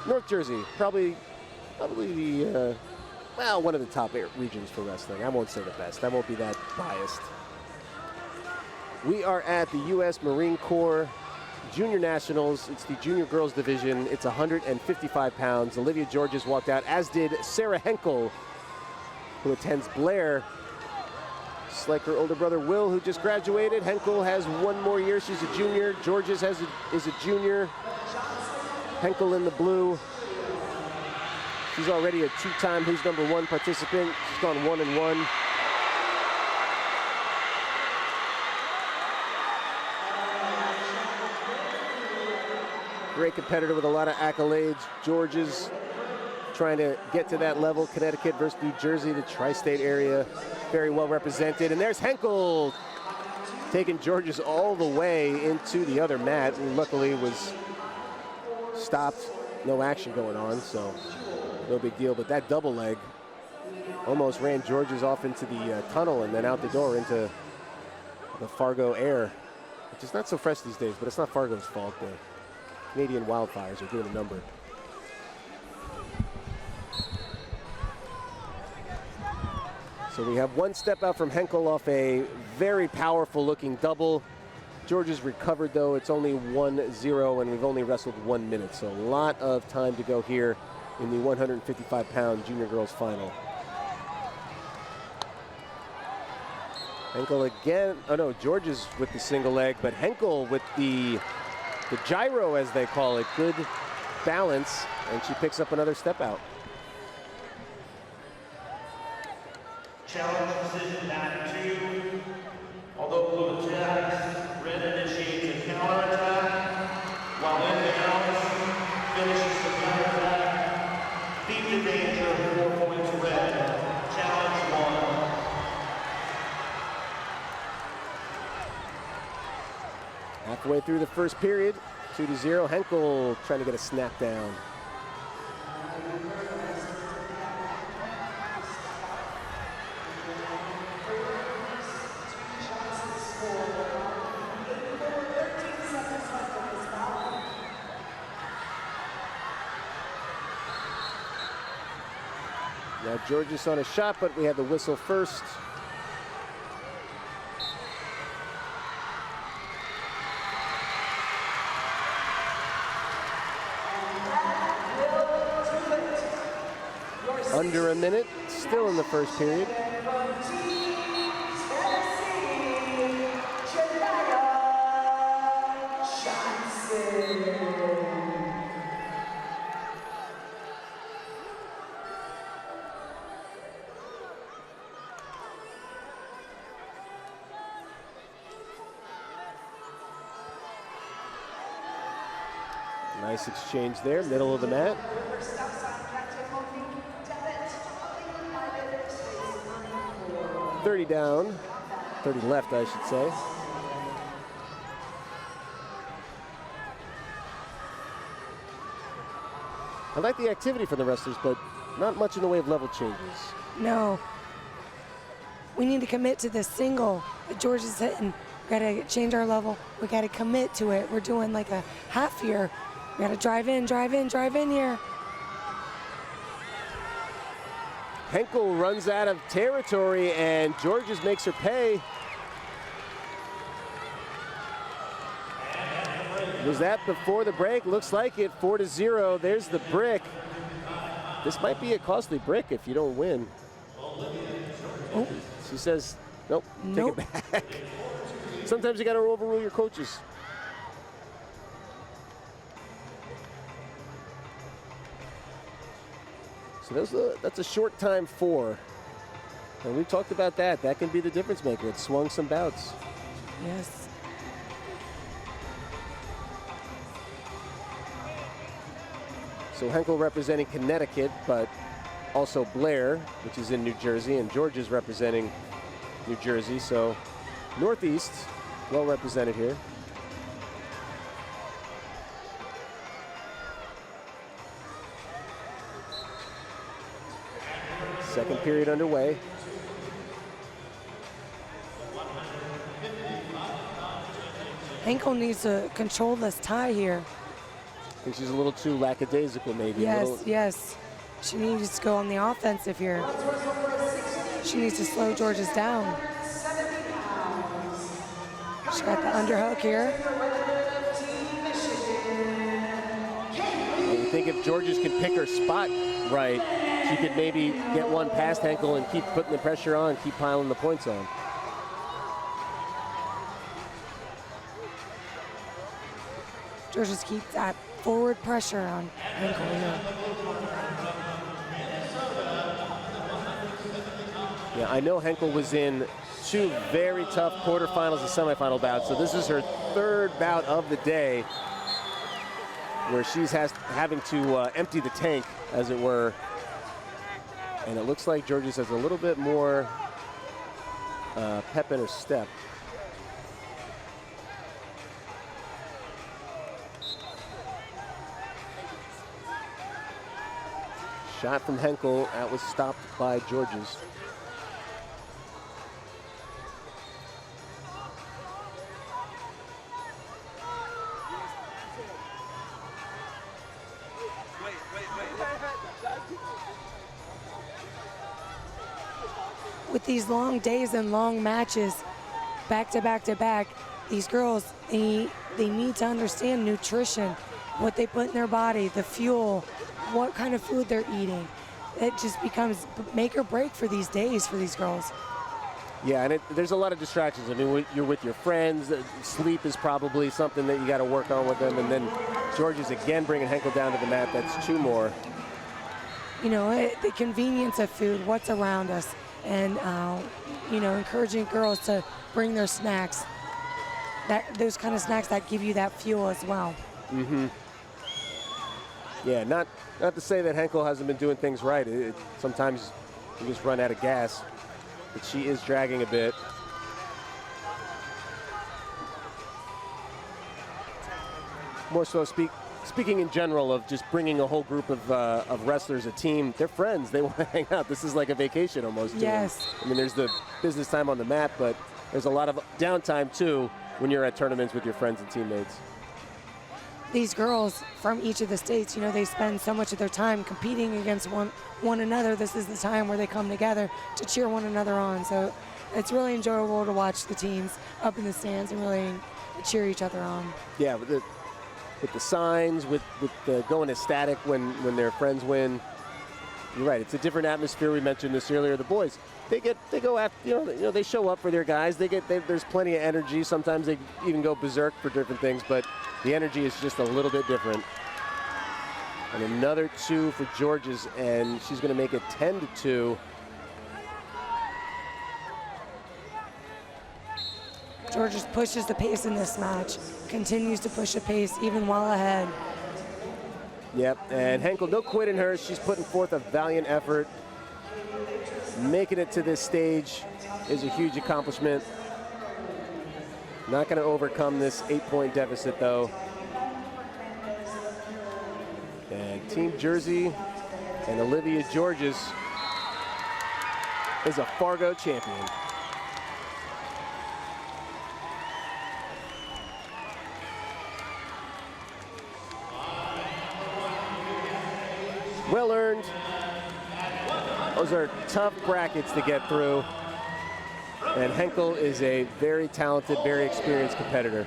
North Jersey, probably the, well, one of the top regions for wrestling. I won't say the best. I won't be that biased. We are at the U.S. Marine Corps Junior Nationals. It's the junior girls division. It's 155 pounds. Olivia Georges walked out, as did Sarah Henckel, who attends Blair. Just like her older brother Will, who just graduated. Henckel has one more year. She's a junior. Georges is a junior. Henckel in the blue. She's already a two-time Who's Number One participant. She's gone 1-1. Great competitor with a lot of accolades. Georges trying to get to that level. Connecticut versus New Jersey, the tri-state area, very well represented. And there's Henckel taking Georges all the way into the other mat, who luckily was stopped. No action going on, so no big deal. But that double leg almost ran Georges off into the tunnel and then out the door into the Fargo air, which is not so fresh these days, but it's not Fargo's fault. The Canadian wildfires are doing a number. So we have one step out from Henckel off a very powerful looking double. Georges recovered though. It's only 1-0 and we've only wrestled 1 minute. So a lot of time to go here in the 155-pound junior girls final. Henckel again. Oh no, Georges with the single leg, but Henckel with the gyro, as they call it. Good balance, and she picks up another step out. Challenge decision back 2. Although blue attacks, red initiates a counterattack, while in the balance finishes the counterattack. Beat the danger, 4 points red. Challenge 1. Halfway through the first period, 2-0. Henckel trying to get a snap down. Now Georges on a shot, but we had the whistle first. Under a minute, still in the first period. Nice exchange there, middle of the mat. 30 down, 30 left, I should say. I like the activity for the wrestlers, but not much in the way of level changes. No. We need to commit to this single that George is hitting. We gotta change our level. We gotta commit to it. We're doing like a half here. We gotta drive in here. Henckel runs out of territory and Georges makes her pay. Was that before the break? Looks like it, 4-0. There's the brick. This might be a costly brick if you don't win. Oh. She says, nope, nope. Take it back. Sometimes you gotta overrule your coaches. So that's a short time 4. And we talked about that. That can be the difference maker. It swung some bouts. Yes. So Henckel representing Connecticut, but also Blair, which is in New Jersey, and George is representing New Jersey. So Northeast, well represented here. Second period underway. Henckel needs to control this tie here. think she's a little too lackadaisical, maybe. Yes, yes. She needs to go on the offensive here. She needs to slow Georges down. She got the underhook here. I think if Georges can pick her spot right, she could maybe get one past Henckel and keep putting the pressure on, keep piling the points on. Georges keeps that forward pressure on Henckel here. Yeah, I know Henckel was in 2 very tough quarterfinals and semifinal bouts, so this is her 3rd bout of the day where she's having to empty the tank, as it were. And it looks like Georges has a little bit more pep in her step. Shot from Henckel, that was stopped by Georges. With these long days and long matches, back to back to back, these girls, they need to understand nutrition, what they put in their body, the fuel, what kind of food they're eating. It just becomes make or break for these days for these girls. Yeah, and there's a lot of distractions. I mean, you're with your friends. Sleep is probably something that you got to work on with them. And then Georges again bringing Henckel down to the mat. That's 2 more. You know, the convenience of food, what's around us, and you know, encouraging girls to bring their snacks. Those kind of snacks that give you that fuel as well. Mm-hmm. Yeah, not to say that Henckel hasn't been doing things right. Sometimes you just run out of gas, but she is dragging a bit. More so speaking in general of just bringing a whole group of wrestlers, a team, they're friends. They want to hang out. This is like a vacation almost. Yes. I mean, there's the business time on the mat, but there's a lot of downtime too when you're at tournaments with your friends and teammates. These girls from each of the states, you know, they spend so much of their time competing against one another. This is the time where they come together to cheer one another on. So it's really enjoyable to watch the teams up in the stands and really cheer each other on. Yeah, with the signs, with the going ecstatic when their friends win. You're right. It's a different atmosphere. We mentioned this earlier. The boys, they go after, you know, they show up for their guys. There's plenty of energy. Sometimes they even go berserk for different things, but the energy is just a little bit different. And another 2 for Georges, and she's going to make it 10-2. Georges pushes the pace in this match, continues to push the pace even while ahead. Yep, and Henckel, no quit in her. She's putting forth a valiant effort. Making it to this stage is a huge accomplishment. Not going to overcome this 8-point deficit, though. And Team Jersey and Olivia Georges is a Fargo champion. Well earned. Those are tough brackets to get through. And Henckel is a very talented, very experienced competitor.